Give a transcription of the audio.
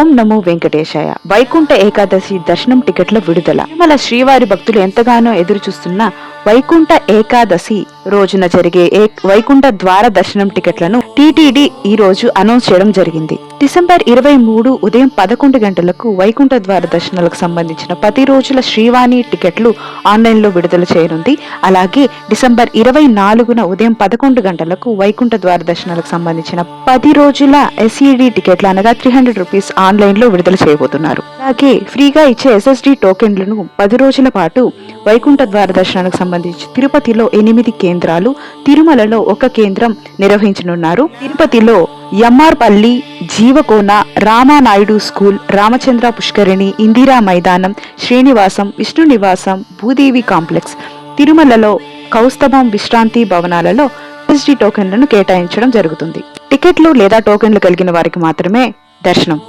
ఓం నమో వెంకటేశాయ. వైకుంఠ ఏకాదశి దర్శనం టికెట్ల విడుదల. తిరుమల శ్రీవారి భక్తులు ఎంతగానో ఎదురు చూస్తున్న వైకుంఠ ఏకాదశి రోజున జరిగే వైకుంఠ ద్వార దర్శనం టికెట్లను టీటీడీ ఈ రోజు అనౌన్స్ చేయడం జరిగింది. డిసెంబర్ 23 ఉదయం 11 గంటలకు వైకుంఠ ద్వార దర్శనాలకు సంబంధించిన 10 రోజుల శ్రీవాణి టికెట్లు ఆన్లైన్ లో విడుదల చేయనుంది. అలాగే డిసెంబర్ 24న ఉదయం 11 గంటలకు వైకుంఠ ద్వార దర్శనాలకు సంబంధించిన 10 రోజుల ఎస్ఈడి టికెట్లు అనగా 300 రూపీస్ ఆన్లైన్ లో విడుదల చేయబోతున్నారు. అలాగే ఫ్రీగా ఇచ్చే ఎస్ఎస్డి టోకెన్లను 10 రోజుల పాటు వైకుంఠ ద్వార దర్శనానికి సంబంధించి తిరుపతిలో 8 కేంద్రాలు, తిరుమలలో 1 కేంద్రం నిర్వహించనున్నారు. తిరుపతిలో ఎమ్మార్పల్లి, జీవకోన, రామానాయుడు స్కూల్, రామచంద్ర పుష్కరిణి, ఇందిరా మైదానం, శ్రీనివాసం, విష్ణు నివాసం, భూదేవి కాంప్లెక్స్, తిరుమలలో కౌస్తభం విశ్రాంతి భవనాలలో ఎస్ఎస్డి టోకెన్లను కేటాయించడం జరుగుతుంది. టికెట్లు లేదా టోకెన్లు కలిగిన వారికి మాత్రమే దర్శనం.